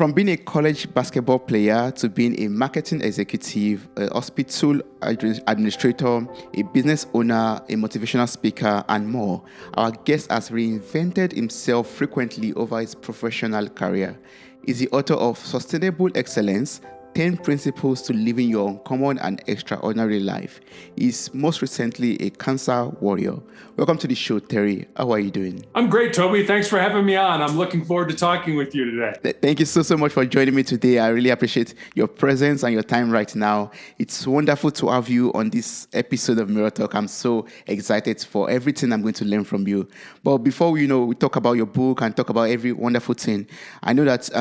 From being a college basketball player to being a marketing executive, a hospital administrator, a business owner, a motivational speaker, and more, our guest has reinvented himself frequently over his professional career. He's the author of Sustainable Excellence, 10 Principles to Living Your Uncommon and Extraordinary Life. He's most recently a cancer warrior. Welcome to the show, Terry. How are you doing? I'm great, Toby. Thanks for having me on. I'm looking forward to talking with you today. Thank you so much for joining me today. I really appreciate your presence and your time right now. It's wonderful to have you on this episode of Mirror Talk. I'm so excited for everything I'm going to learn from you. But before we talk about your book and talk about every wonderful thing, I know that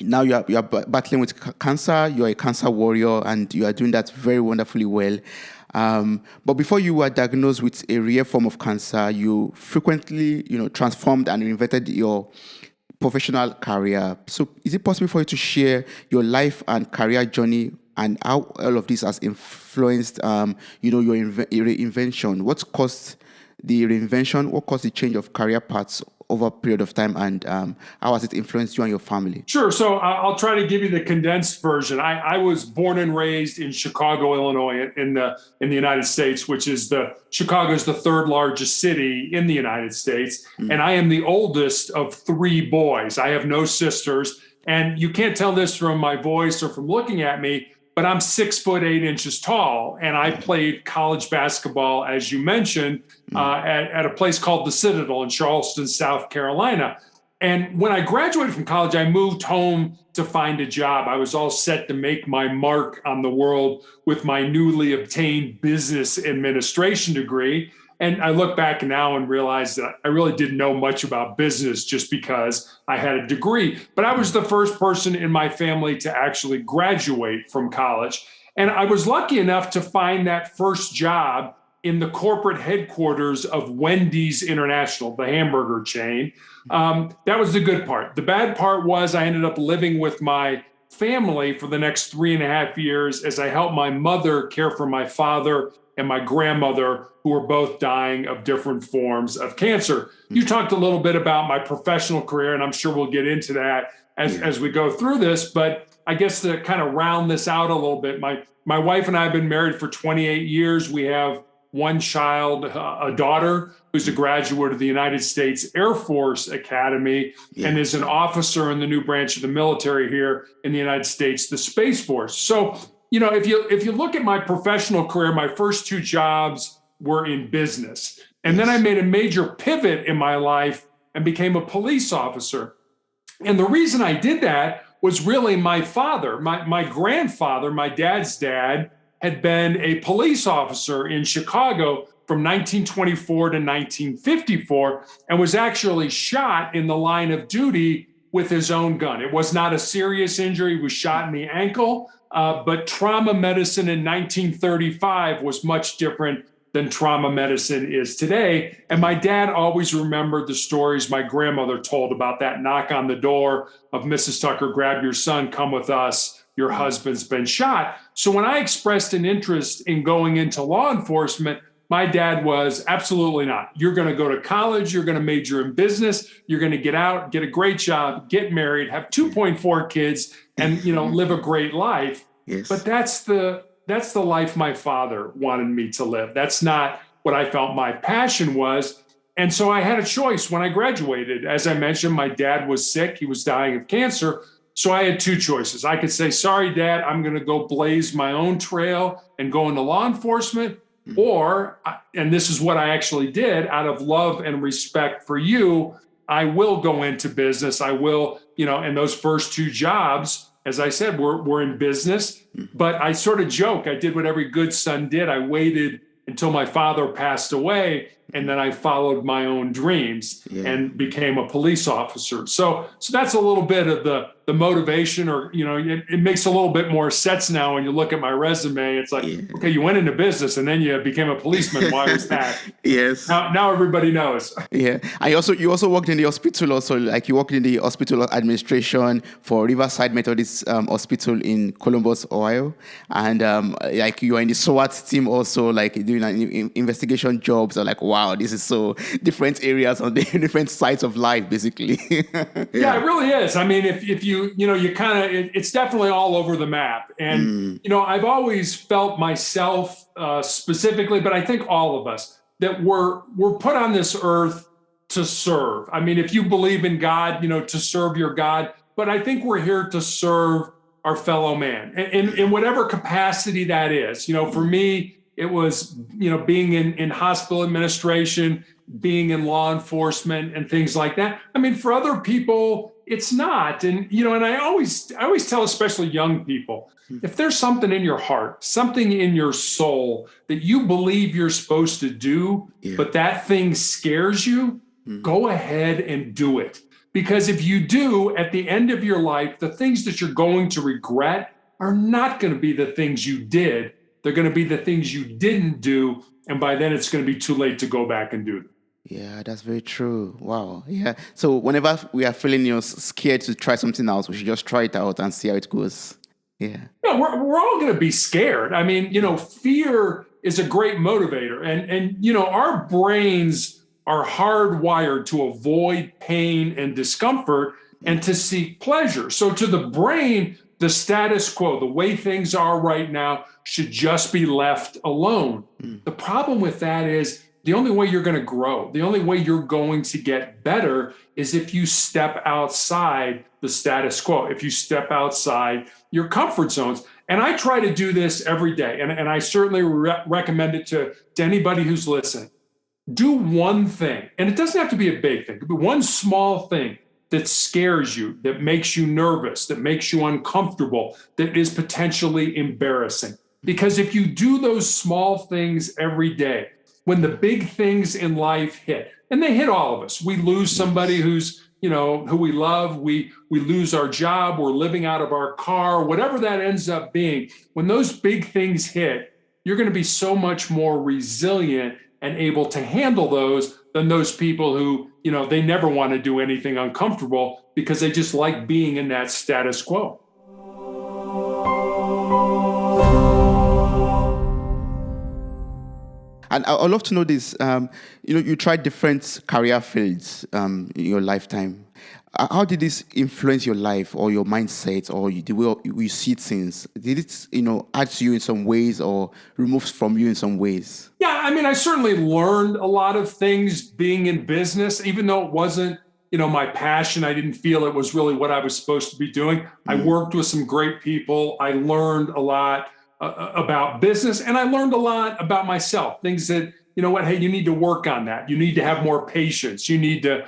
now you are battling with cancer. You're a cancer warrior, and you are doing that very wonderfully well. But before you were diagnosed with a rare form of cancer, you frequently, transformed and reinvented your professional career. So, is it possible for you to share your life and career journey and how all of this has influenced, your reinvention? What caused the reinvention? What caused the change of career paths over a period of time, and how has it influenced you and your family? Sure. So I'll try to give you the condensed version. I was born and raised in Chicago, Illinois, in the United States, which is Chicago is the third largest city in the United States, and I am the oldest of three boys. I have no sisters, and you can't tell this from my voice or from looking at me, but I'm 6'8" tall, and I played college basketball, as you mentioned, at a place called the Citadel in Charleston, South Carolina. And when I graduated from college, I moved home to find a job. I was all set to make my mark on the world with my newly obtained business administration degree. And I look back now and realize that I really didn't know much about business just because I had a degree. But I was the first person in my family to actually graduate from college. And I was lucky enough to find that first job in the corporate headquarters of Wendy's International, the hamburger chain. That was the good part. The bad part was I ended up living with my family for the next 3.5 years as I helped my mother care for my father and my grandmother, who were both dying of different forms of cancer. You talked a little bit about my professional career, and I'm sure we'll get into that as we go through this. But I guess to kind of round this out a little bit, my wife and I have been married for 28 years. We have one child, a daughter, who's a graduate of the United States Air Force Academy and is an officer in the new branch of the military here in the United States, the Space Force. So, if you look at my professional career, my first two jobs were in business. And then I made a major pivot in my life and became a police officer. And the reason I did that was really my father, my grandfather, my dad's dad, had been a police officer in Chicago from 1924 to 1954 and was actually shot in the line of duty with his own gun. It was not a serious injury. He was shot in the ankle. But trauma medicine in 1935 was much different than trauma medicine is today. And my dad always remembered the stories my grandmother told about that knock on the door of Mrs. Tucker, grab your son, come with us, your husband's been shot. So when I expressed an interest in going into law enforcement, my dad was absolutely not. You're going to go to college. You're going to major in business. You're going to get out, get a great job, get married, have 2.4 kids, and live a great life. Yes. But that's the life my father wanted me to live. That's not what I felt my passion was. And so I had a choice when I graduated. As I mentioned, my dad was sick. He was dying of cancer. So I had two choices. I could say, sorry, Dad, I'm going to go blaze my own trail and go into law enforcement. Or, and this is what I actually did, out of love and respect for you, I will go into business. I will, and those first two jobs, as I said, we're in business. But I sort of joke, I did what every good son did. I waited until my father passed away, and then I followed my own dreams and became a police officer. So that's a little bit of the motivation, or, it makes a little bit more sense now when you look at my resume. It's like, okay, you went into business and then you became a policeman. Why was that? Yes. Now everybody knows. Yeah. And you also worked in the hospital also, like you worked in the hospital administration for Riverside Methodist Hospital in Columbus, Ohio. And like you are in the SWAT team also, like doing investigation jobs. Or like, wow. wow, this is so different areas on the different sides of life, basically. Yeah, it really is. I mean, if you, you kind of, it's definitely all over the map. And, I've always felt myself specifically, but I think all of us, that we're put on this earth to serve. I mean, if you believe in God, to serve your God, but I think we're here to serve our fellow man in whatever capacity that is. For me, it was, being in hospital administration, being in law enforcement and things like that. I mean, for other people, it's not. And, and I always tell, especially young people, if there's something in your heart, something in your soul that you believe you're supposed to do, but that thing scares you, go ahead and do it. Because if you do, at the end of your life, the things that you're going to regret are not going to be the things you did. They're going to be the things you didn't do. And by then it's going to be too late to go back and do them. Yeah, that's very true. Wow. Yeah. So whenever we are feeling scared to try something else, we should just try it out and see how it goes. Yeah. Yeah, we're all going to be scared. I mean, fear is a great motivator. And our brains are hardwired to avoid pain and discomfort and to seek pleasure. So to the brain, the status quo, the way things are right now, should just be left alone. The problem with that is the only way you're going to grow, the only way you're going to get better is if you step outside the status quo, if you step outside your comfort zones. And I try to do this every day. And I certainly recommend it to anybody who's listening. Do one thing, and it doesn't have to be a big thing. It could be one small thing that scares you, that makes you nervous, that makes you uncomfortable, that is potentially embarrassing. Because if you do those small things every day, when the big things in life hit, and they hit all of us, we lose somebody who's, who we love, we lose our job, we're living out of our car, whatever that ends up being. When those big things hit, you're going to be so much more resilient and able to handle those than those people who, they never want to do anything uncomfortable because they just like being in that status quo. And I'd love to know this. You tried different career fields in your lifetime. How did this influence your life or your mindset or the way you see things? Did it, add to you in some ways or remove from you in some ways? Yeah, I mean, I certainly learned a lot of things being in business, even though it wasn't, my passion. I didn't feel it was really what I was supposed to be doing. I worked with some great people. I learned a lot about business, and I learned a lot about myself, things that, hey, you need to work on that. You need to have more patience. You need to,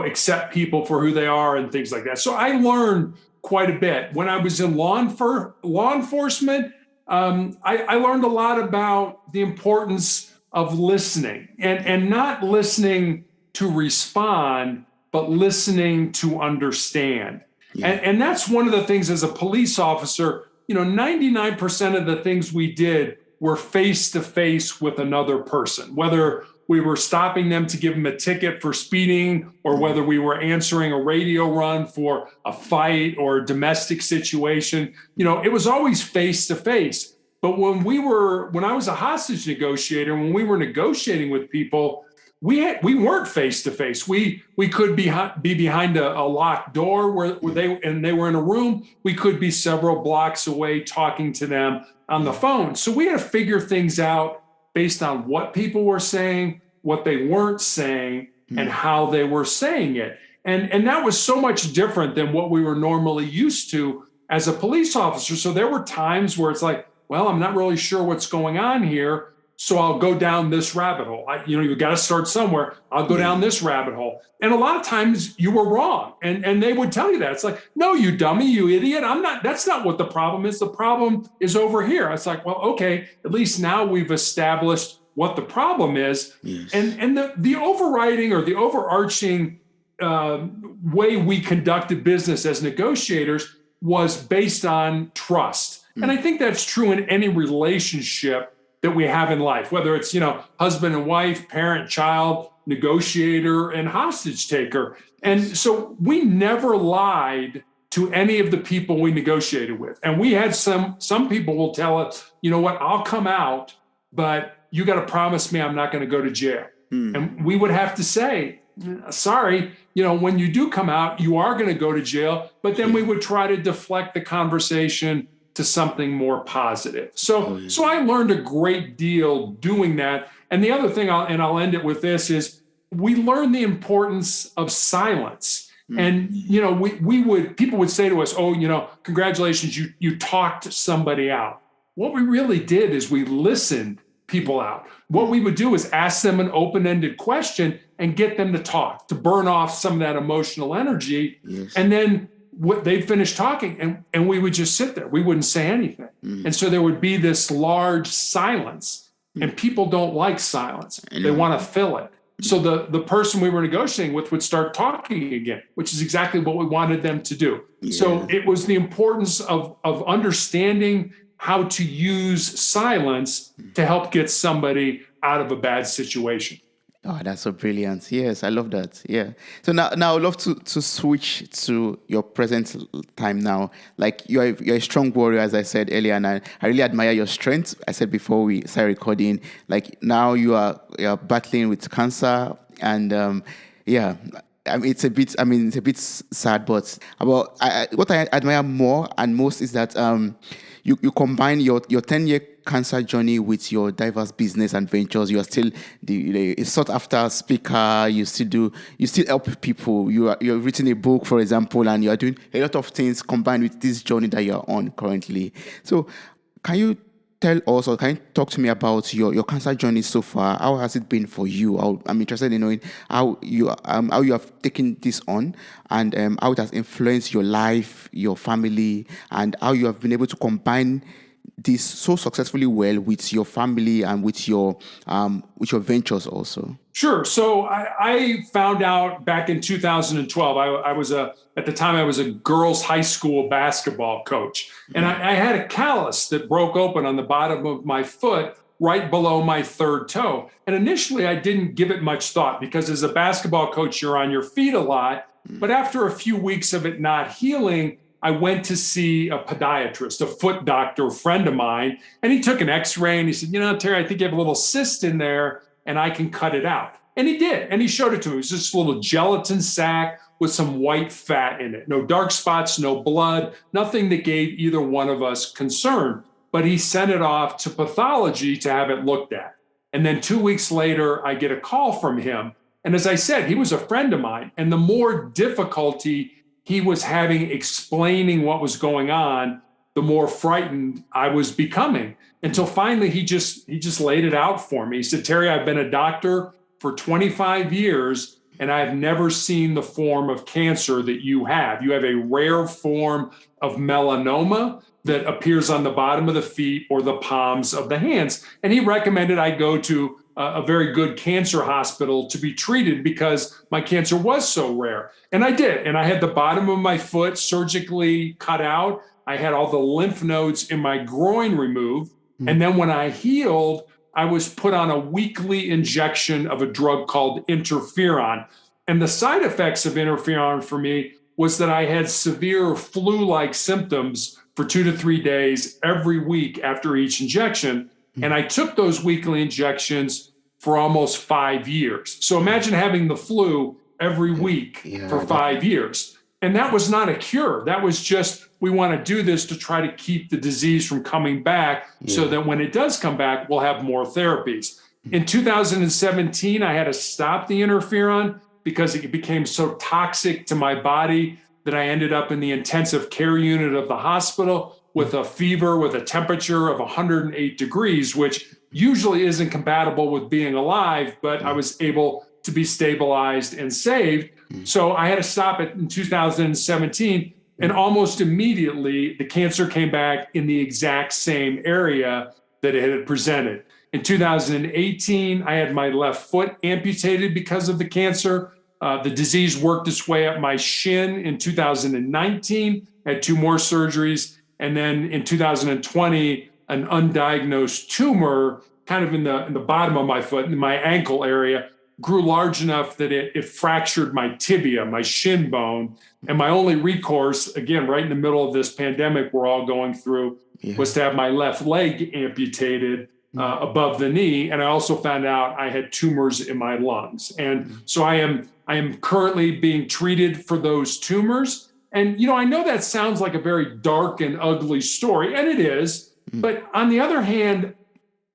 accept people for who they are and things like that. So I learned quite a bit. When I was in law enforcement, I learned a lot about the importance of listening and not listening to respond, but listening to understand. Yeah. And that's one of the things as a police officer, 99% of the things we did were face to face with another person, whether we were stopping them to give them a ticket for speeding or whether we were answering a radio run for a fight or a domestic situation. It was always face to face. But when I was a hostage negotiator, when we were negotiating with people, we weren't face to face. We could be behind a locked door where they were in a room. We could be several blocks away talking to them on the phone. So we had to figure things out based on what people were saying, what they weren't saying, and how they were saying it. And that was so much different than what we were normally used to as a police officer. So there were times where it's like, well, I'm not really sure what's going on here, so I'll go down this rabbit hole. You got to start somewhere. I'll go down this rabbit hole. And a lot of times you were wrong. And they would tell you that. It's like, no, you dummy, you idiot. That's not what the problem is. The problem is over here. It's like, well, okay, at least now we've established what the problem is. Yes. And the overriding or the overarching way we conducted business as negotiators was based on trust. And I think that's true in any relationship that we have in life, whether it's, husband and wife, parent, child, negotiator, and hostage taker. And so we never lied to any of the people we negotiated with. And we had some people will tell us, you know what, I'll come out, but you got to promise me I'm not going to go to jail. And we would have to say, sorry, when you do come out, you are going to go to jail. But then we would try to deflect the conversation to something more positive. So I learned a great deal doing that. And the other thing, I'll end it with this, is we learned the importance of silence. And, people would say to us, oh, congratulations, you talked somebody out. What we really did is we listened people out. What we would do is ask them an open-ended question and get them to talk, to burn off some of that emotional energy. And then they'd finish talking and we would just sit there. We wouldn't say anything. And so there would be this large silence, and people don't like silence. They want to fill it. So the person we were negotiating with would start talking again, which is exactly what we wanted them to do. So it was the importance of understanding how to use silence to help get somebody out of a bad situation. Oh, that's so brilliant. Yes, I love that. Yeah. So now I'd love to switch to your present time now. Like you're a strong warrior, as I said earlier, and I really admire your strength. I said before we started recording, like now you're battling with cancer, and it's a bit sad, but what I admire more and most is that you combine your 10-year cancer journey with your diverse business and ventures. You are still a sought after speaker. You still help people. You've written a book, for example, and you are doing a lot of things combined with this journey that you are on currently. So can you tell us, or can you talk to me about your cancer journey so far? How has it been for you? I'm interested in knowing how you have taken this on, and how it has influenced your life, your family, and how you have been able to combine this so successfully well with your family and with your ventures also. Sure. So I found out back in 2012. At the time I was a girls' high school basketball coach, and I had a callus that broke open on the bottom of my foot, right below my third toe. And initially, I didn't give it much thought because as a basketball coach, you're on your feet a lot. But after a few weeks of it not healing, I went to see a podiatrist, a foot doctor, a friend of mine, and he took an x-ray and he said, Terry, I think you have a little cyst in there and I can cut it out. And he did. And he showed it to me. It was just a little gelatin sac with some white fat in it. No dark spots, no blood, nothing that gave either one of us concern. But he sent it off to pathology to have it looked at. And then 2 weeks later, I get a call from him. And as I said, he was a friend of mine. And the more difficulty he was having explaining what was going on, the more frightened I was becoming, until finally he just laid it out for me. He said, Terry, I've been a doctor for 25 years, and I've never seen the form of cancer that you have. You have a rare form of melanoma that appears on the bottom of the feet or the palms of the hands. And he recommended I go to a very good cancer hospital to be treated because my cancer was so rare. And I did. And I had the bottom of my foot surgically cut out. I had all the lymph nodes in my groin removed. And then when I healed, I was put on a weekly injection of a drug called interferon. And the side effects of interferon for me was that I had severe flu-like symptoms for 2 to 3 days every week after each injection. And I took those weekly injections for almost 5 years. So imagine having the flu every week for 5 years. And that was not a cure. That was just, we want to do this to try to keep the disease from coming back so that when it does come back, we'll have more therapies. In 2017, I had to stop the interferon because it became so toxic to my body that I ended up in the intensive care unit of the hospital with a fever, with a temperature of 108 degrees, which usually isn't compatible with being alive, but I was able to be stabilized and saved. So I had to stop it in 2017. And almost immediately, the cancer came back in the exact same area that it had presented. In 2018, I had my left foot amputated because of the cancer. The disease worked its way up my shin in 2019, had 2 more surgeries. And then in 2020, an undiagnosed tumor kind of in the bottom of my foot, in my ankle area, grew large enough that it fractured my tibia, my shin bone. And my only recourse, again, right in the middle of this pandemic we're all going through, was to have my left leg amputated. above the knee. And I also found out I had tumors in my lungs. And so I am currently being treated for those tumors. And, I know that sounds like a very dark and ugly story, and it is. But on the other hand,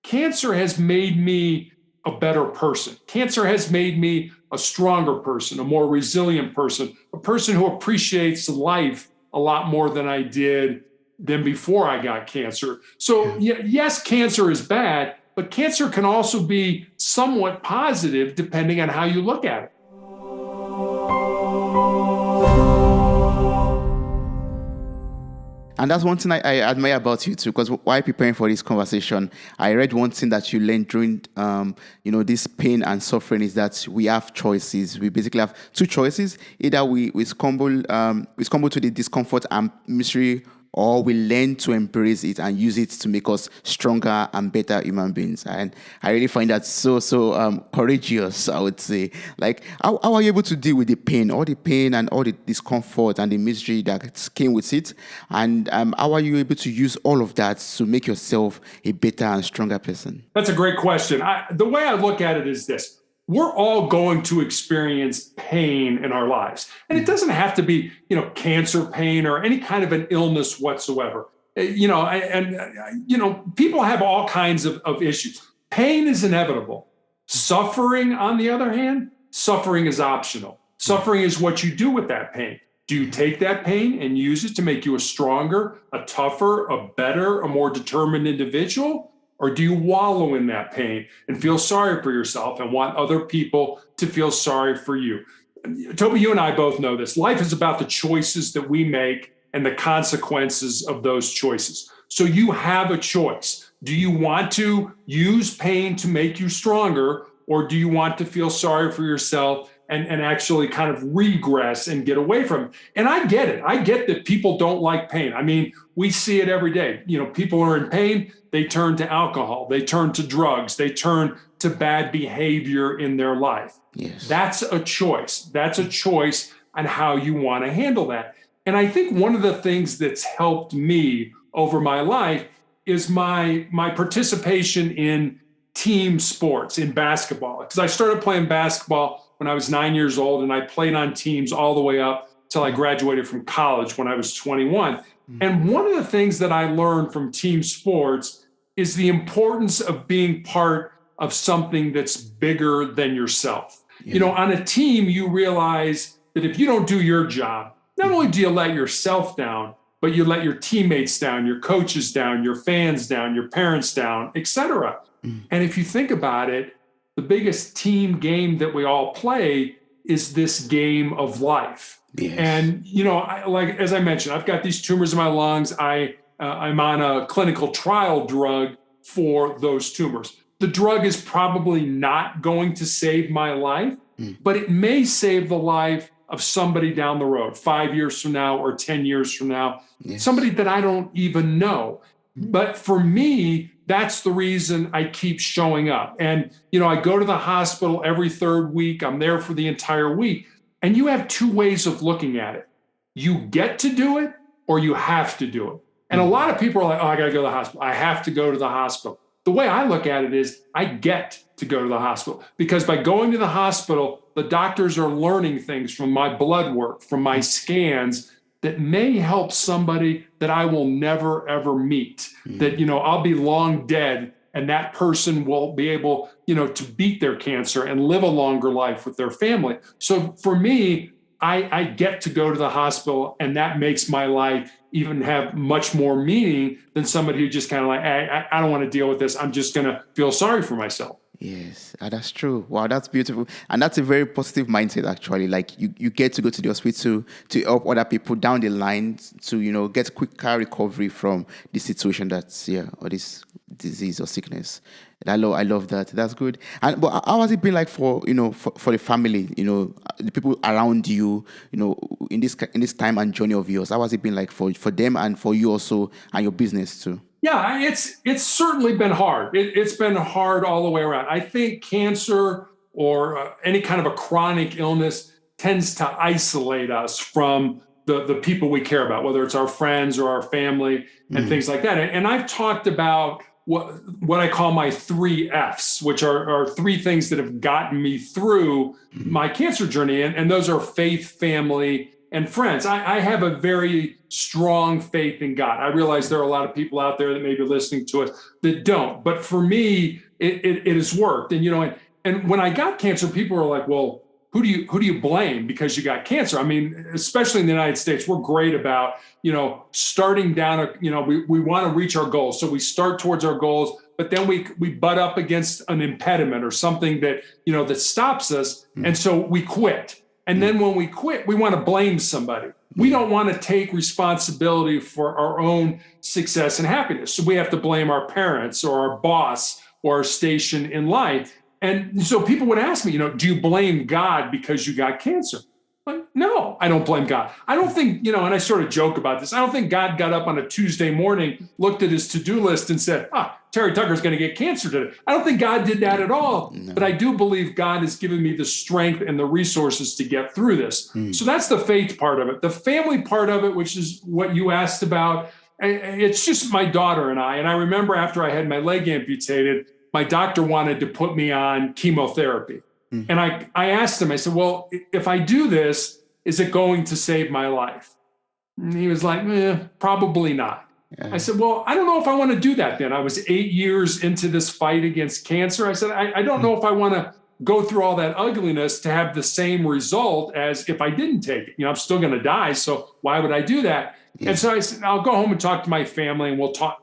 cancer has made me a better person. Cancer has made me a stronger person, a more resilient person, a person who appreciates life a lot more than I did than before I got cancer. So yes, cancer is bad, but cancer can also be somewhat positive depending on how you look at it. And that's one thing I admire about you too, because while preparing for this conversation, I read one thing that you learned during, this pain and suffering is that we have choices. We basically have two choices: either we succumb to the discomfort and misery, or we learn to embrace it and use it to make us stronger and better human beings. And I really find that so courageous, I would say. Like, how are you able to deal with the pain and all the discomfort and the misery that came with it? And how are you able to use all of that to make yourself a better and stronger person? That's a great question. The way I look at it is this. We're all going to experience pain in our lives. And it doesn't have to be, cancer pain or any kind of an illness whatsoever. People have all kinds of issues. Pain is inevitable. Suffering, on the other hand, suffering is optional. Suffering is what you do with that pain. Do you take that pain and use it to make you a stronger, a tougher, a better, a more determined individual? Or do you wallow in that pain and feel sorry for yourself and want other people to feel sorry for you? Toby, you and I both know this. Life is about the choices that we make and the consequences of those choices. So you have a choice. Do you want to use pain to make you stronger, or do you want to feel sorry for yourself and actually kind of regress and get away from it? And I get it. I get that people don't like pain. I mean, we see it every day. People are in pain. They turn to alcohol. They turn to drugs. They turn to bad behavior in their life. Yes. That's a choice. That's a choice on how you want to handle that. And I think one of the things that's helped me over my life is my participation in team sports, in basketball. Because I started playing basketball when I was 9 years old, and I played on teams all the way up till I graduated from college when I was 21. And one of the things that I learned from team sports is the importance of being part of something that's bigger than yourself. Yeah. On a team, you realize that if you don't do your job, not only do you let yourself down, but you let your teammates down, your coaches down, your fans down, your parents down, etc. And if you think about it, the biggest team game that we all play is this game of life. Yes. And, as I mentioned, I've got these tumors in my lungs. I'm on a clinical trial drug for those tumors. The drug is probably not going to save my life, but it may save the life of somebody down the road, 5 years from now or 10 years from now, somebody that I don't even know. But for me, that's the reason I keep showing up. And, I go to the hospital every third week. I'm there for the entire week. And you have two ways of looking at it. You get to do it or you have to do it. And a lot of people are like, oh, I got to go to the hospital. I have to go to the hospital. The way I look at it is I get to go to the hospital, because by going to the hospital, the doctors are learning things from my blood work, from my scans, that may help somebody that I will never, ever meet, that, I'll be long dead, and that person will be able, to beat their cancer and live a longer life with their family. So for me, I get to go to the hospital, and that makes my life even have much more meaning than somebody who just kind of like, I don't want to deal with this. I'm just going to feel sorry for myself. Yes, that's true. Wow, that's beautiful. And that's a very positive mindset, actually. Like, you get to go to the hospital to help other people down the line to, get quicker recovery from the situation or this disease or sickness. And I love that. That's good. But how has it been like for the family, the people around you, in this time and journey of yours? How has it been like for them and for you also, and your business too? Yeah, it's certainly been hard. It's been hard all the way around. I think cancer or any kind of a chronic illness tends to isolate us from the people we care about, whether it's our friends or our family and things like that. And I've talked about what I call my 3 F's, which are 3 things that have gotten me through my cancer journey. And those are faith, family, and friends. I have a very strong faith in God. I realize there are a lot of people out there that may be listening to us that don't. But for me, it has worked. And when I got cancer, people were like, well, who do you blame because you got cancer? I mean, especially in the United States, we're great about, starting down, we want to reach our goals. So we start towards our goals, but then we butt up against an impediment or something that, that stops us. And so we quit. And then when we quit, we want to blame somebody. We don't want to take responsibility for our own success and happiness. So we have to blame our parents or our boss or our station in life. And so people would ask me, do you blame God because you got cancer? Like, no, I don't blame God. I don't think, and I sort of joke about this. I don't think God got up on a Tuesday morning, looked at his to-do list and said, Terry Tucker's going to get cancer today. I don't think God did that at all. No. But I do believe God has given me the strength and the resources to get through this. So that's the faith part of it. The family part of it, which is what you asked about, it's just my daughter and I. And I remember after I had my leg amputated, my doctor wanted to put me on chemotherapy. And I asked him, I said, well, if I do this, is it going to save my life? And he was like, probably not. Yeah. I said, well, I don't know if I want to do that then. I was 8 years into this fight against cancer. I said, I don't know if I want to go through all that ugliness to have the same result as if I didn't take it. I'm still going to die. So why would I do that? Yeah. And so I said, I'll go home and talk to my family and we'll talk,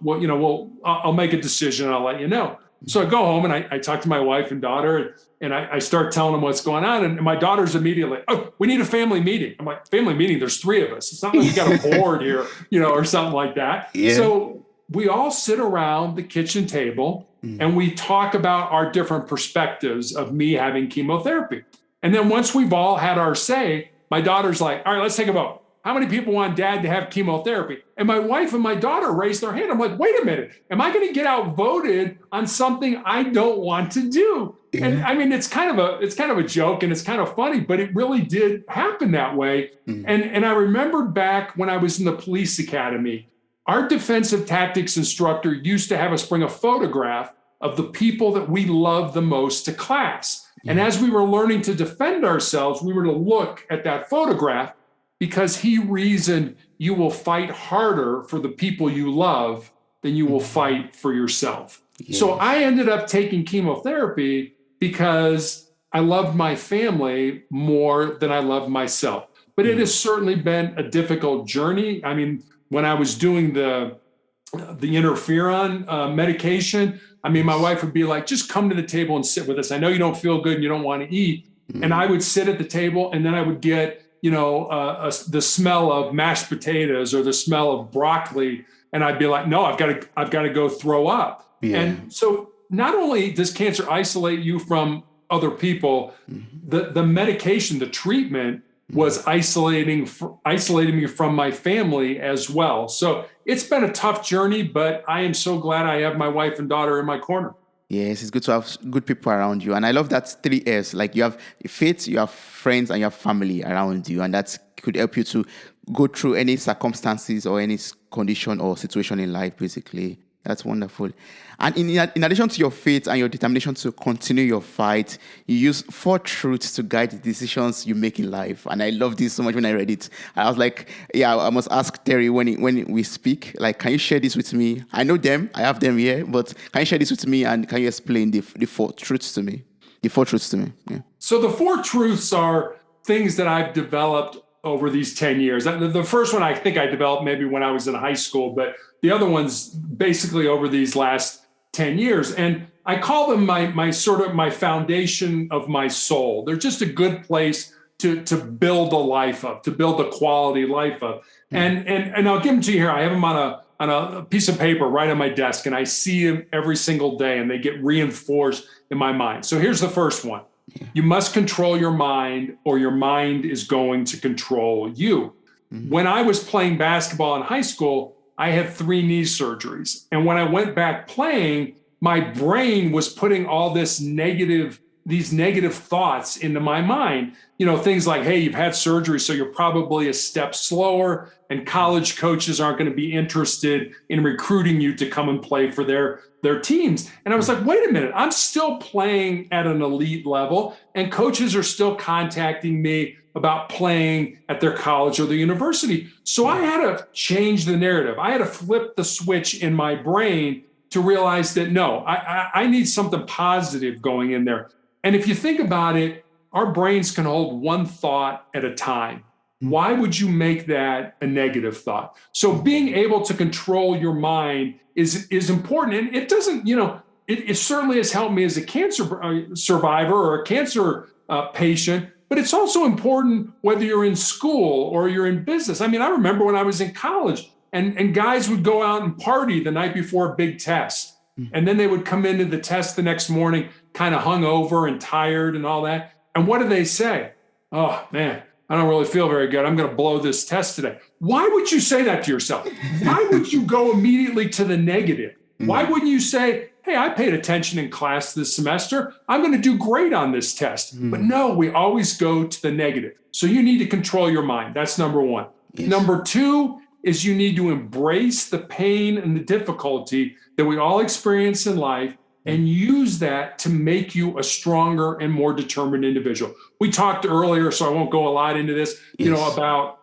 I'll make a decision and I'll let you know. So I go home and I talk to my wife and daughter and I start telling them what's going on. And my daughter's immediately, oh, we need a family meeting. I'm like, family meeting? There's 3 of us. It's not like you got a board here, or something like that. Yeah. So we all sit around the kitchen table and we talk about our different perspectives of me having chemotherapy. And then once we've all had our say, my daughter's like, all right, let's take a vote. How many people want dad to have chemotherapy? And my wife and my daughter raised their hand. I'm like, wait a minute. Am I going to get outvoted on something I don't want to do? Yeah. And I mean, it's kind of a joke and it's kind of funny, but it really did happen that way. And I remembered back when I was in the police academy, our defensive tactics instructor used to have us bring a photograph of the people that we love the most to class. And as we were learning to defend ourselves, we were to look at that photograph because he reasoned you will fight harder for the people you love than you will fight for yourself. Yes. So I ended up taking chemotherapy because I loved my family more than I loved myself. But it has certainly been a difficult journey. I mean, when I was doing the interferon medication, I mean, my wife would be like, just come to the table and sit with us. I know you don't feel good and you don't want to eat. And I would sit at the table and then I would get the smell of mashed potatoes or the smell of broccoli. And I'd be like, no, I've got to go throw up. Yeah. And so not only does cancer isolate you from other people, the medication, the treatment was isolating me from my family as well. So it's been a tough journey, but I am so glad I have my wife and daughter in my corner. Yes, it's good to have good people around you. And I love that 3 F's. Like you have faith, you have friends, and you have family around you. And that could help you to go through any circumstances or any condition or situation in life, basically. That's wonderful. And in addition to your faith and your determination to continue your fight, you use 4 truths to guide the decisions you make in life. And I love this so much when I read it. I was like, yeah, I must ask Terry when we speak, like, can you share this with me? I know them, I have them here, but can you share this with me and can you explain the 4 truths to me? The 4 truths to me. Yeah. So the 4 truths are things that I've developed over these 10 years. The first one I think I developed maybe when I was in high school, but the other one's basically over these last 10 years. And I call them my foundation of my soul. They're just a good place to build a life up, to build a quality life up. And I'll give them to you here. I have them on a piece of paper right on my desk, and I see them every single day, and they get reinforced in my mind. So here's the first one. You must control your mind, or your mind is going to control you. When I was playing basketball in high school, I had 3 knee surgeries. And when I went back playing, my brain was putting all this negative these negative thoughts into my mind. Things like, hey, you've had surgery, so you're probably a step slower, and college coaches aren't going to be interested in recruiting you to come and play for their teams. And I was like, wait a minute, I'm still playing at an elite level, and coaches are still contacting me about playing at their college or the university. So I had to change the narrative. I had to flip the switch in my brain to realize that, no, I need something positive going in there. And if you think about it, our brains can hold one thought at a time. Why would you make that a negative thought? So being able to control your mind is important. And it doesn't, it certainly has helped me as a cancer survivor or a cancer patient, but it's also important whether you're in school or you're in business. I mean, I remember when I was in college and guys would go out and party the night before a big test. And then they would come into the test the next morning kind of hungover and tired and all that. And what do they say? Oh, man, I don't really feel very good. I'm going to blow this test today. Why would you say that to yourself? Why would you go immediately to the negative? Why wouldn't you say, hey, I paid attention in class this semester. I'm going to do great on this test. But no, we always go to the negative. So you need to control your mind. That's number one. Yes. Number two is you need to embrace the pain and the difficulty that we all experience in life and use that to make you a stronger and more determined individual. We talked earlier, so I won't go a lot into this, about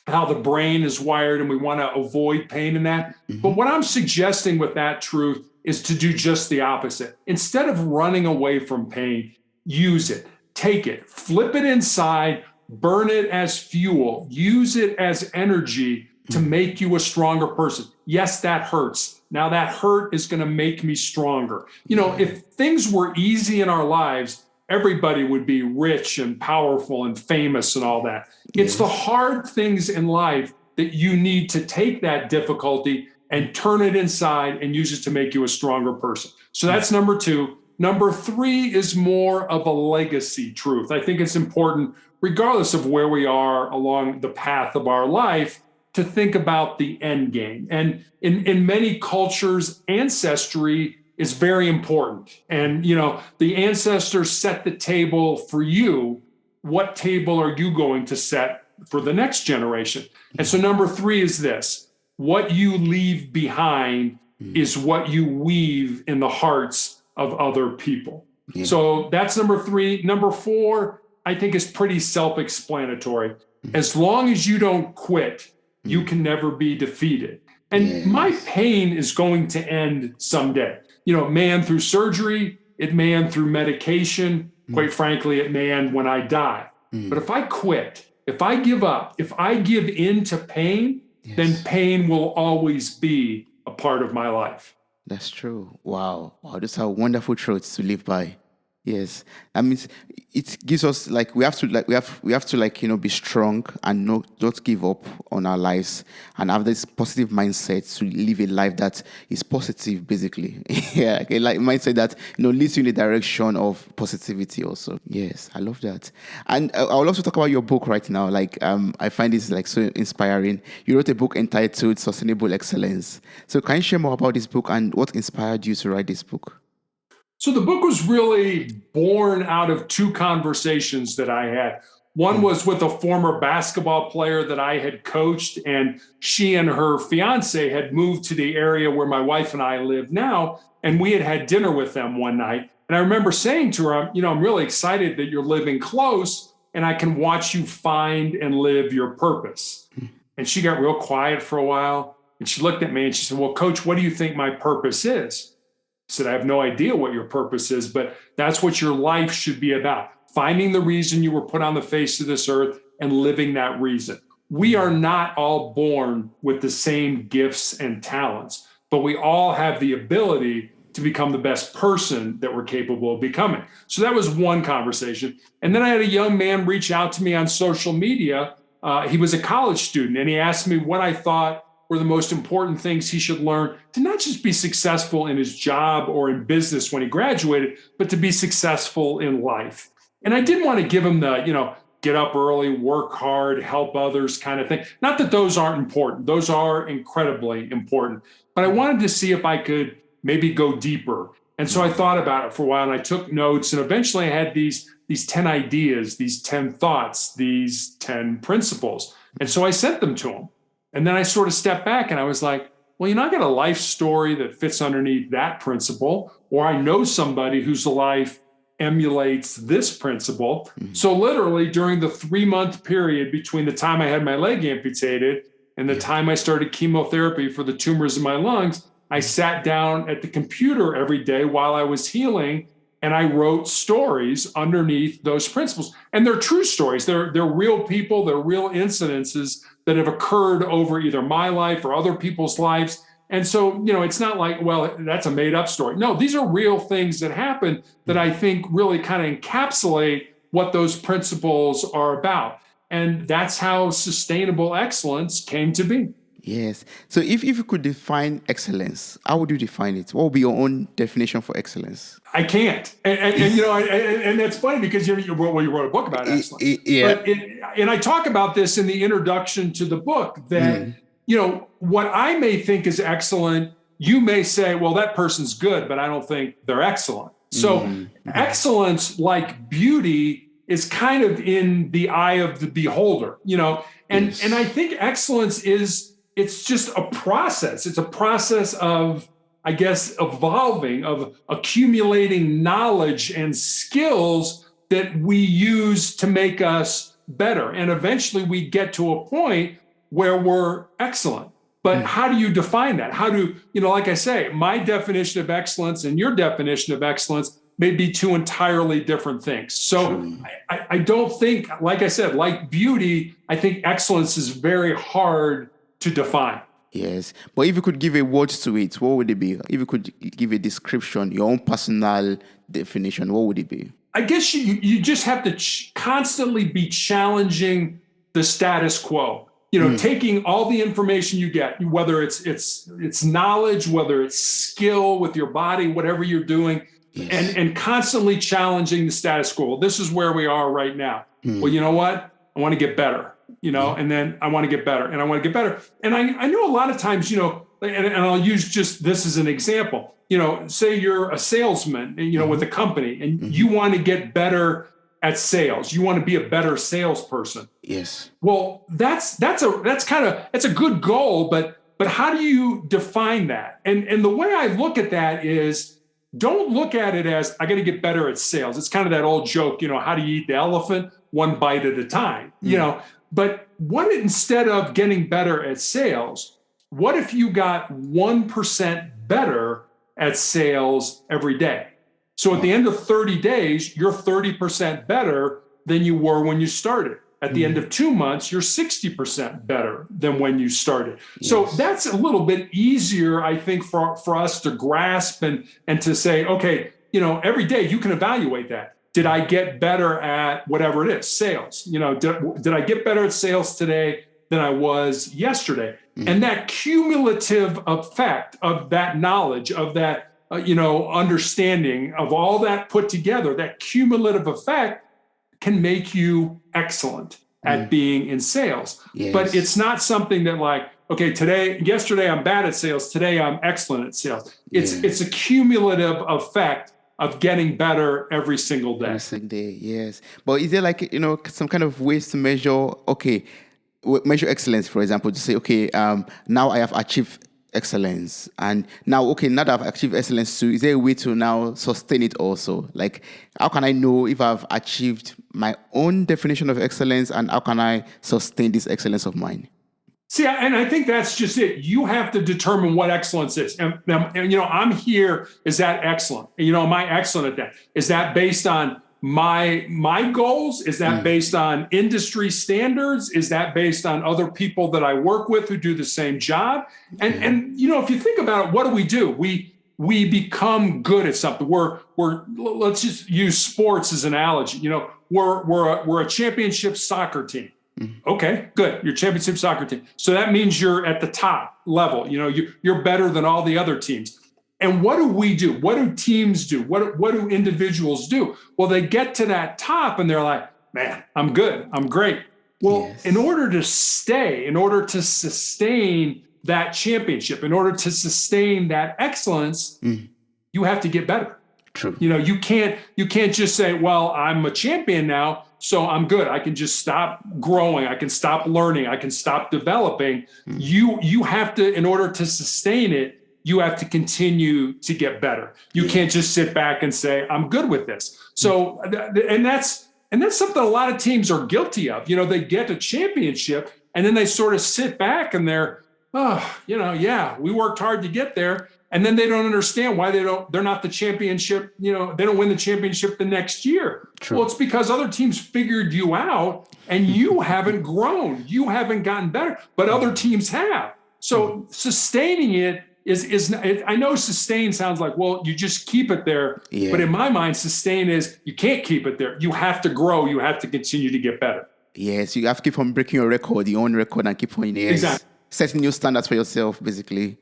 how the brain is wired and we want to avoid pain in that. But what I'm suggesting with that truth is to do just the opposite. Instead of running away from pain, use it, take it, flip it inside, burn it as fuel, use it as energy to make you a stronger person. Yes, that hurts. Now that hurt is going to make me stronger. If things were easy in our lives, everybody would be rich and powerful and famous and all that. It's the hard things in life that you need to take that difficulty and turn it inside and use it to make you a stronger person. So that's number two. Number three is more of a legacy truth. I think it's important, regardless of where we are along the path of our life, to think about the end game. And in many cultures, ancestry is very important. And, the ancestors set the table for you. What table are you going to set for the next generation? And so number three is this: what you leave behind is what you weave in the hearts of other people. Yeah. So that's number three. Number four, I think, is pretty self-explanatory. As long as you don't quit, you can never be defeated. And my pain is going to end someday. It may end through surgery. It may end through medication. Quite frankly, it may end when I die. But if I quit, if I give up, if I give in to pain, then pain will always be a part of my life. That's true. Wow. Those are wonderful truths to live by. Yes, that means it gives us we have to be strong and not give up on our lives and have this positive mindset to live a life that is positive, basically. Mindset that leads you in the direction of positivity. Also, yes, I love that. And I would love to talk about your book right now. I find this so inspiring. You wrote a book entitled Sustainable Excellence. So can you share more about this book and what inspired you to write this book? So the book was really born out of two conversations that I had. One was with a former basketball player that I had coached, and she and her fiance had moved to the area where my wife and I live now, and we had dinner with them one night. And I remember saying to her, I'm really excited that you're living close, and I can watch you find and live your purpose. And she got real quiet for a while, and she looked at me and she said, well, Coach, what do you think my purpose is? I said, I have no idea what your purpose is, but that's what your life should be about. Finding the reason you were put on the face of this earth and living that reason. We are not all born with the same gifts and talents, but we all have the ability to become the best person that we're capable of becoming. So that was one conversation. And then I had a young man reach out to me on social media. He was a college student, and he asked me what I thought were the most important things he should learn to not just be successful in his job or in business when he graduated, but to be successful in life. And I didn't want to give him the, get up early, work hard, help others kind of thing. Not that those aren't important. Those are incredibly important. But I wanted to see if I could maybe go deeper And so I thought about it for a while and I took notes, and eventually I had these 10 ideas, these 10 thoughts, these 10 principles. And so I sent them to him. And then I sort of stepped back and I was like, well, I got a life story that fits underneath that principle, or I know somebody whose life emulates this principle. So literally during the 3-month period between the time I had my leg amputated and the time I started chemotherapy for the tumors in my lungs, I sat down at the computer every day while I was healing, and I wrote stories underneath those principles. And they're true stories. They're real people. They're real incidences that have occurred over either my life or other people's lives. And so, it's not like, well, that's a made up story. No, these are real things that happen that I think really kind of encapsulate what those principles are about. And that's how sustainable excellence came to be. Yes. So if you could define excellence, how would you define it? What would be your own definition for excellence? I can't. And that's funny because you wrote a book about excellence. Yeah. And I talk about this in the introduction to the book that, what I may think is excellent, you may say, well, that person's good, but I don't think they're excellent. So excellence, like beauty, is kind of in the eye of the beholder, and I think excellence it's just a process. It's a process of, I guess, evolving, of accumulating knowledge and skills that we use to make us better. And eventually we get to a point where we're excellent. But how do you define that? How do, like I say, my definition of excellence and your definition of excellence may be two entirely different things. So I don't think, like I said, like beauty, I think excellence is very hard to define. Yes. But if you could give a word to it, what would it be? If you could give a description, your own personal definition, what would it be? I guess you just have to constantly be challenging the status quo. Taking all the information you get, whether it's knowledge, whether it's skill with your body, whatever you're doing, and constantly challenging the status quo. This is where we are right now. Well, you know what? I want to get better. And then I want to get better and I want to get better. And I know a lot of times, and I'll use just this as an example, say you're a salesman, with a company and you want to get better at sales. You want to be a better salesperson. Yes. Well, that's a good goal, but how do you define that? And the way I look at that is, don't look at it as I got to get better at sales. It's kind of that old joke, how do you eat the elephant? One bite at a time, But what instead of getting better at sales, what if you got 1% better at sales every day? So at the end of 30 days, you're 30% better than you were when you started. At the end of 2 months, you're 60% better than when you started. Yes. So that's a little bit easier, I think, for us to grasp and to say, okay, every day you can evaluate that. Did I get better at whatever it is, sales? Did I get better at sales today than I was yesterday? And that cumulative effect of that knowledge, of that, understanding of all that put together, that cumulative effect can make you excellent at being in sales. Yes. But it's not something that like, okay, yesterday I'm bad at sales. Today I'm excellent at sales. It's a cumulative effect of getting better every single day. Every single day, yes. But is there like, some kind of ways to measure, measure excellence, for example, to say, now I have achieved excellence. And now that I've achieved excellence too, is there a way to now sustain it also? Like, how can I know if I've achieved my own definition of excellence and how can I sustain this excellence of mine? See, and I think that's just it. You have to determine what excellence is. And I'm here. Is that excellent? Am I excellent at that? Is that based on my goals? Is that based on industry standards? Is that based on other people that I work with who do the same job? And if you think about it, do? We become good at something. Let's just use sports as an analogy. We're a championship soccer team. Okay, good. You're a championship soccer team. So that means you're at the top level. You're better than all the other teams. And what do we do? What do teams do? What do individuals do? Well, they get to that top and they're like, man, I'm good. I'm great. Well, in order to sustain that championship, in order to sustain that excellence, you have to get better. True. You can't just say, well, I'm a champion now, so I'm good. I can just stop growing. I can stop learning. I can stop developing. You have to, in order to sustain it, you have to continue to get better. You can't just sit back and say, I'm good with this. So, and that's something a lot of teams are guilty of. They get a championship and then they sort of sit back and they're, we worked hard to get there. And then they don't understand why they're not the championship. They don't win the championship the next year. True. Well, it's because other teams figured you out and you haven't grown. You haven't gotten better, but other teams have. So sustaining it is I know sustain sounds like, well, you just keep it there. Yeah. But in my mind, sustain is you can't keep it there. You have to grow. You have to continue to get better. Yes, you have to keep on breaking your record, your own record, and keep on setting new standards for yourself, basically.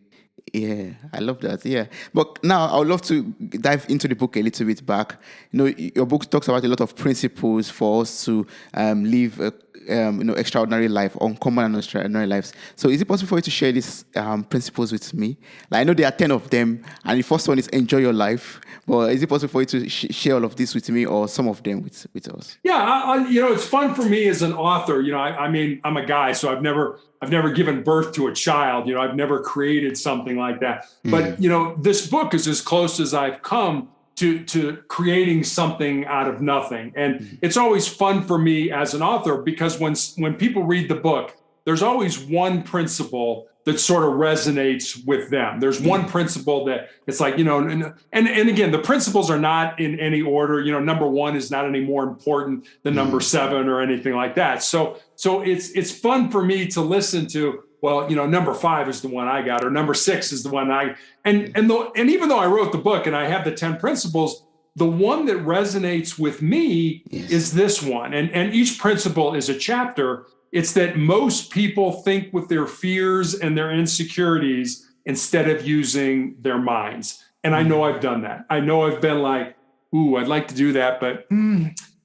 Yeah, I love that. Yeah. But now I would love to dive into the book a little bit back. Your book talks about a lot of principles for us to live extraordinary life, uncommon and extraordinary lives. So is it possible for you to share these principles with me? Like, I know there are 10 of them, and the first one is enjoy your life. But is it possible for you to share all of this with me or some of them with us? Yeah, it's fun for me as an author. I'm a guy, so I've never given birth to a child. I've never created something like that. But, this book is as close as I've come to creating something out of nothing. And it's always fun for me as an author because when people read the book, there's always one principle that sort of resonates with them. There's one principle that it's like, and again, the principles are not in any order. Number 1 is not any more important than number 7 or anything like that. So it's fun for me to listen to, well, number 5 is the one I got, or number 6 is the one and even though I wrote the book and I have the 10 principles, the one that resonates with me is this one. And each principle is a chapter. It's that most people think with their fears and their insecurities instead of using their minds. And I know I've done that. I know I've been like, ooh, I'd like to do that, but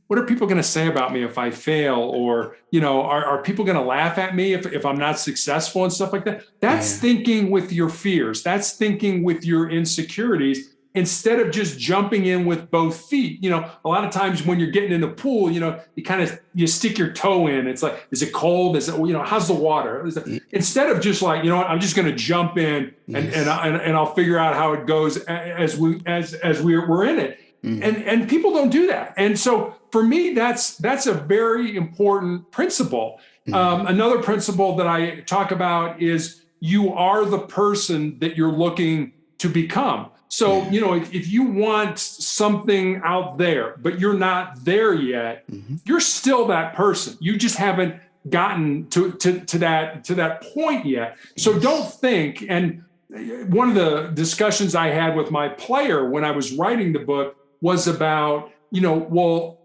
what are people going to say about me if I fail? Or, are people going to laugh at me if I'm not successful and stuff like that? That's thinking with your fears. That's thinking with your insecurities instead of just jumping in with both feet. A lot of times when you're getting in the pool, you stick your toe in. It's like, is it cold? Is it, how's the water? Instead of just like, I'm just going to jump in and I'll figure out how it goes as we're in it. And people don't do that. And so for me, that's a very important principle. Another principle that I talk about is you are the person that you're looking to become. So, if you want something out there, but you're not there yet, you're still that person. You just haven't gotten to that point yet. So don't think. And one of the discussions I had with my player when I was writing the book was about, well,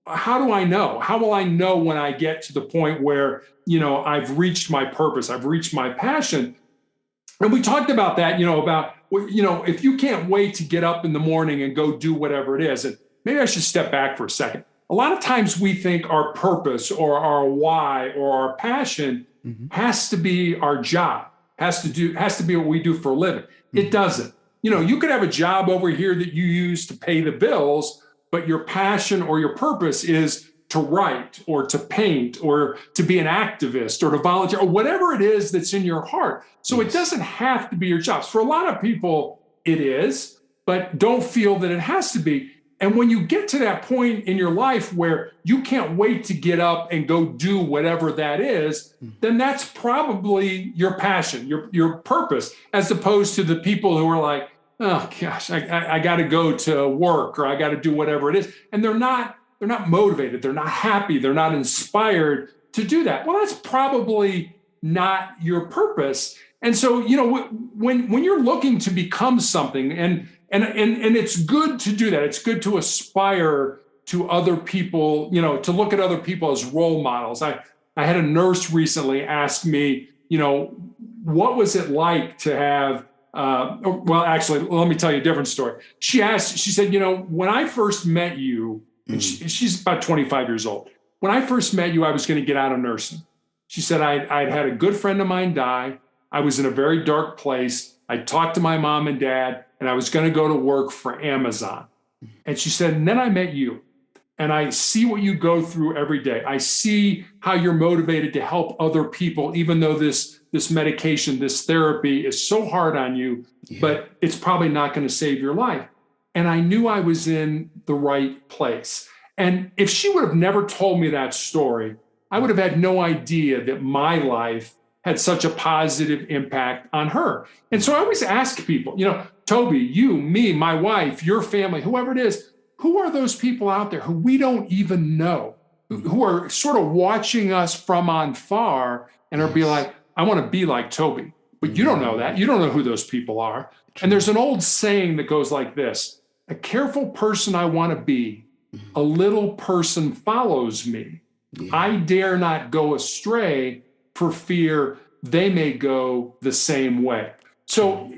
how do I know? How will I know when I get to the point where, I've reached my purpose, I've reached my passion? And we talked about that, about, if you can't wait to get up in the morning and go do whatever it is, and maybe I should step back for a second. A lot of times we think our purpose or our why or our passion has to be our job, has to be what we do for a living. It doesn't. You could have a job over here that you use to pay the bills, but your passion or your purpose is to write or to paint or to be an activist or to volunteer or whatever it is that's in your heart. So it doesn't have to be your jobs. For a lot of people, it is, but don't feel that it has to be. And when you get to that point in your life where you can't wait to get up and go do whatever that is, then that's probably your passion, your purpose, as opposed to the people who are like, oh gosh, I got to go to work or I got to do whatever it is. And they're not motivated. They're not happy. They're not inspired to do that. Well, that's probably not your purpose. And so, when you're looking to become something, and it's good to do that. It's good to aspire to other people, to look at other people as role models. I had a nurse recently ask me, what was it like to have, well, actually, let me tell you a different story. She said, when I first met you, and she's about 25 years old. When I first met you, I was going to get out of nursing. She said, I'd had a good friend of mine die. I was in a very dark place. I talked to my mom and dad, and I was going to go to work for Amazon. And she said, and then I met you. And I see what you go through every day. I see how you're motivated to help other people, even though this medication, this therapy is so hard on you, but it's probably not going to save your life. And I knew I was in the right place. And if she would have never told me that story, I would have had no idea that my life had such a positive impact on her. And so I always ask people, Toby, you, me, my wife, your family, whoever it is, who are those people out there who we don't even know, who are sort of watching us from on far and are be like, I want to be like Toby. But you don't know that. You don't know who those people are. And there's an old saying that goes like this: a careful person I want to be, a little person follows me. I dare not go astray for fear they may go the same way. So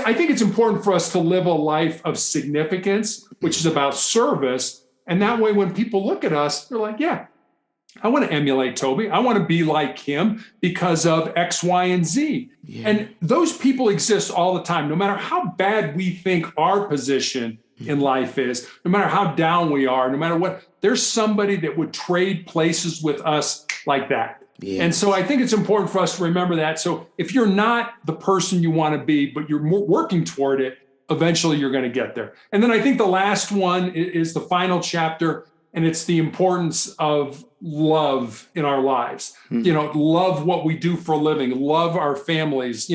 I think it's important for us to live a life of significance, which is about service. And that way, when people look at us, they're like, yeah, I want to emulate Toby. I want to be like him because of X, Y, and Z. Yeah. And those people exist all the time, no matter how bad we think our position in life is, no matter how down we are, no matter what, there's somebody that would trade places with us like that. Yes. And so I think it's important for us to remember that. So if you're not the person you want to be, but you're working toward it, eventually you're going to get there. And then I think the last one is the final chapter, and it's the importance of love in our lives. Love what we do for a living, love our families,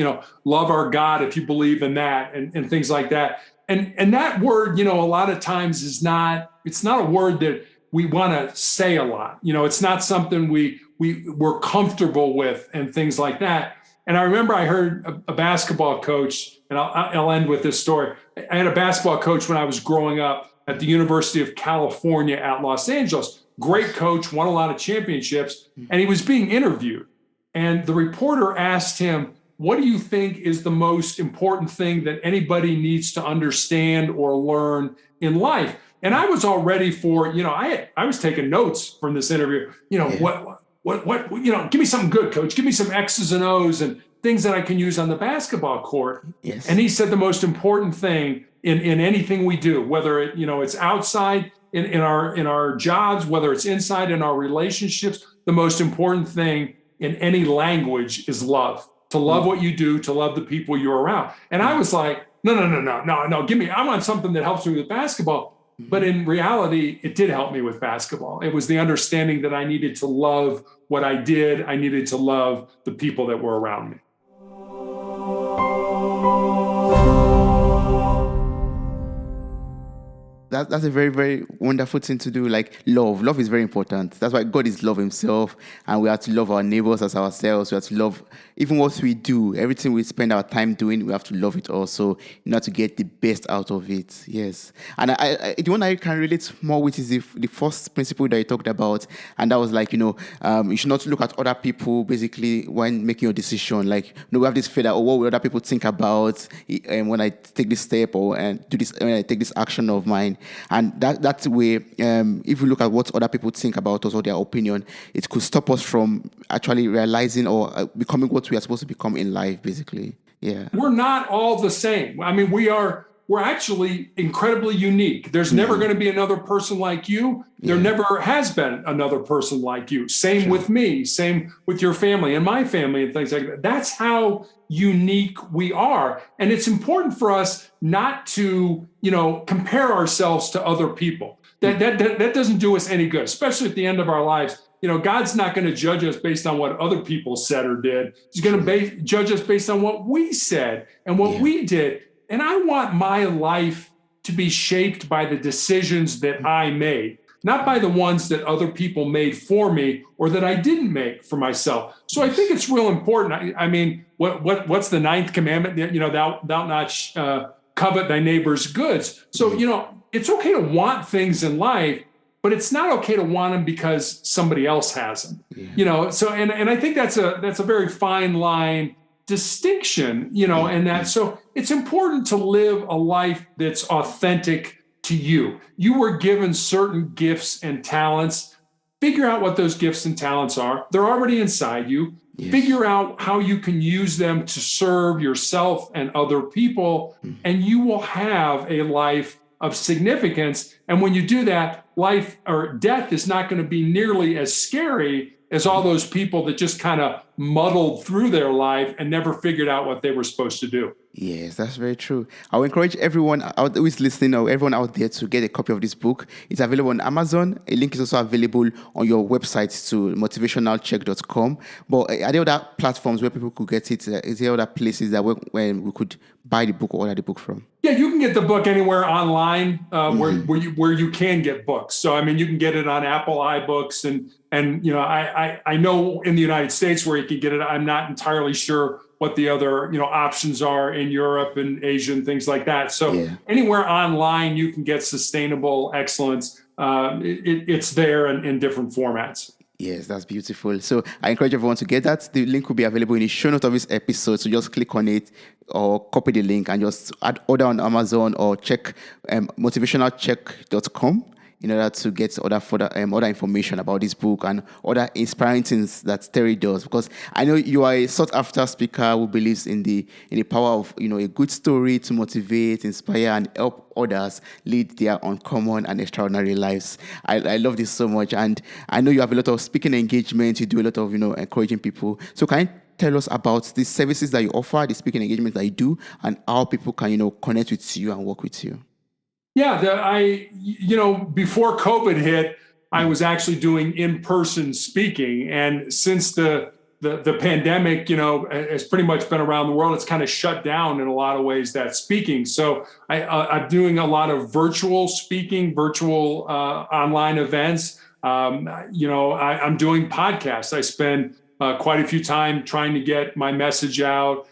love our God, if you believe in that, and things like that. And that word, a lot of times it's not a word that we want to say a lot. It's not something we're comfortable with and things like that. And I remember I heard a basketball coach, and I'll end with this story. I had a basketball coach when I was growing up at the University of California at Los Angeles. Great coach, won a lot of championships, and he was being interviewed. And the reporter asked him, what do you think is the most important thing that anybody needs to understand or learn in life? And I was all ready for, I was taking notes from this interview. What, give me something good, coach. Give me some X's and O's and things that I can use on the basketball court. Yes. And he said the most important thing in anything we do, whether it's outside in our jobs, whether it's inside in our relationships, the most important thing in any language is love. To love what you do, to love the people you're around. And I was like, no, I want something that helps me with basketball. But in reality, it did help me with basketball. It was the understanding that I needed to love what I did. I needed to love the people that were around me. That's a very, very wonderful thing to do. Like love. Love is very important. That's why God is love himself. And we have to love our neighbors as ourselves. We have to love even what we do. Everything we spend our time doing, we have to love it also in order to get the best out of it. Yes. And the one I can relate more with is the first principle that you talked about. And that was like, you should not look at other people basically when making your decision. Like, we have this fear that, what will other people think about when I take this step or do this, when I take this action of mine. And that's the way, if we look at what other people think about us or their opinion, it could stop us from actually realizing or becoming what we are supposed to become in life, basically. Yeah. We're not all the same. I mean, we're actually incredibly unique. There's never going to be another person like you. There never has been another person like you. Same with me, same with your family and my family and things like that. That's how unique we are. And it's important for us not to, compare ourselves to other people. That doesn't do us any good, especially at the end of our lives. God's not going to judge us based on what other people said or did. He's going to judge us based on what we said and what we did. And I want my life to be shaped by the decisions that I made, not by the ones that other people made for me or that I didn't make for myself. So I think it's real important. I mean, what's the 9th commandment? Thou not covet thy neighbor's goods. So, it's okay to want things in life, but it's not okay to want them because somebody else has them. Yeah. So and I think that's a very fine line distinction, and that. So it's important to live a life that's authentic to you. You were given certain gifts and talents. figure out what those gifts and talents are. They're already inside you. Yes. Figure out how you can use them to serve yourself and other people, and you will have a life of significance. And when you do that, life or death is not going to be nearly as scary as all those people that just kind of muddled through their life and never figured out what they were supposed to do. Yes, that's very true. I would encourage everyone out who is listening or everyone out there to get a copy of this book. It's available on Amazon. A link is also available on your website to motivationalcheck.com. But are there other platforms where people could get it? Is there other places that where we could buy the book or order the book from? Yeah, you can get the book anywhere online where you can get books. So I mean, you can get it on Apple iBooks, and you know, I know in the United States where you can get it. I'm not entirely sure what the other options are in Europe and Asia and things like that. So anywhere online you can get sustainable excellence. It's there in different formats. Yes, that's beautiful. So I encourage everyone to get that. The link will be available in the show note of this episode. So just click on it or copy the link and just order on Amazon or check motivationalcheck.com in order to get other information about this book and other inspiring things that Terry does. Because I know you are a sought after speaker who believes in the power of a good story to motivate, inspire, and help others lead their uncommon and extraordinary lives. I love this so much, and I know you have a lot of speaking engagement. You do a lot of encouraging people. So can you tell us about the services that you offer, the speaking engagement that you do, and how people can connect with you and work with you? Yeah, before COVID hit, I was actually doing in-person speaking, and since the pandemic, has pretty much been around the world, it's kind of shut down in a lot of ways, that speaking. So I'm doing a lot of virtual speaking, virtual online events. I'm doing podcasts. I spend quite a few time trying to get my message out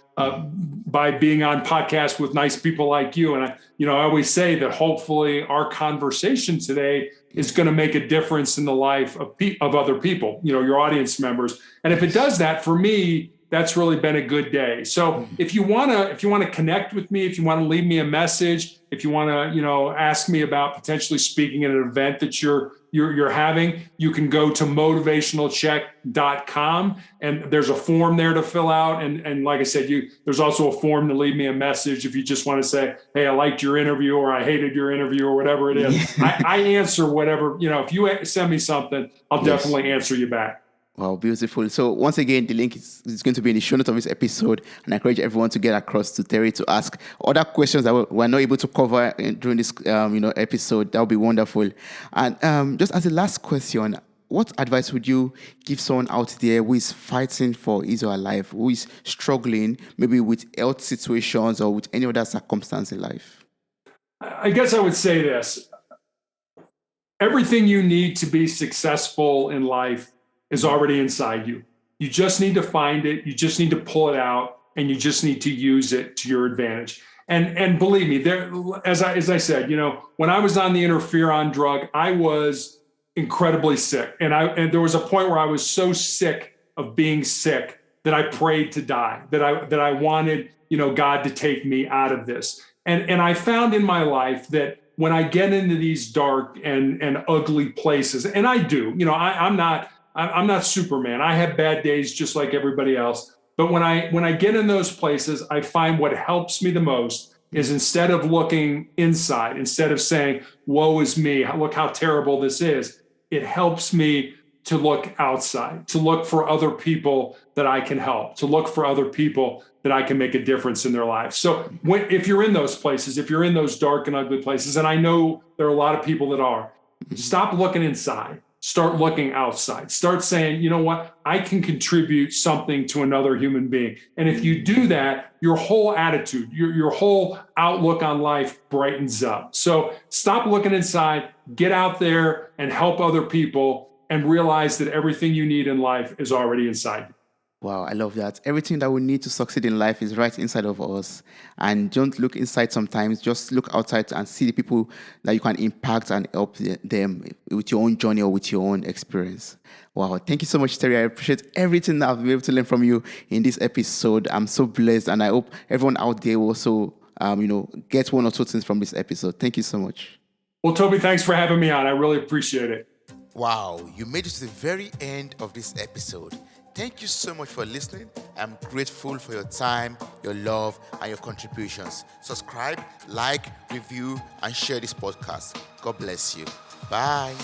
by being on podcasts with nice people like you. And I always say that hopefully our conversation today is going to make a difference in the life of other people, your audience members. And if it does that, for me, that's really been a good day. So if you want to connect with me, if you want to leave me a message, if you want to, ask me about potentially speaking at an event that you're having, you can go to motivationalcheck.com, and there's a form there to fill out. And like I said, there's also a form to leave me a message if you just want to say, hey, I liked your interview, or I hated your interview, or whatever it is. I answer whatever, if you send me something, I'll definitely answer you back. Wow, beautiful. So once again, the link is going to be in the show notes of this episode, and I encourage everyone to get across to Terry to ask other questions that we're not able to cover during this episode. That would be wonderful. And just as a last question, what advice would you give someone out there who is fighting for his or her life, who is struggling maybe with health situations or with any other circumstance in life? I guess I would say this. Everything you need to be successful in life is already inside you. You just need to find it. You just need to pull it out, and you just need to use it to your advantage. And believe me, as I said, when I was on the interferon drug, I was incredibly sick, and there was a point where I was so sick of being sick that I prayed to die. That I wanted God to take me out of this. And I found in my life that when I get into these dark and ugly places, and I do, I'm not Superman. I have bad days just like everybody else. But when I get in those places, I find what helps me the most is, instead of looking inside, instead of saying, woe is me, look how terrible this is, it helps me to look outside, to look for other people that I can help, to look for other people that I can make a difference in their lives. So if you're in those places, if you're in those dark and ugly places, and I know there are a lot of people that are, stop looking inside. Start looking outside. Start saying, you know what? I can contribute something to another human being. And if you do that, your whole attitude, your whole outlook on life brightens up. So stop looking inside, get out there and help other people, and realize that everything you need in life is already inside you. Wow, I love that. Everything that we need to succeed in life is right inside of us. And don't look inside sometimes. Just look outside and see the people that you can impact and help them with your own journey or with your own experience. Wow, thank you so much, Terry. I appreciate everything that I've been able to learn from you in this episode. I'm so blessed, and I hope everyone out there will also, get one or two things from this episode. Thank you so much. Well, Toby, thanks for having me on. I really appreciate it. Wow, you made it to the very end of this episode. Thank you so much for listening. I'm grateful for your time, your love, and your contributions. Subscribe, like, review, and share this podcast. God bless you. Bye.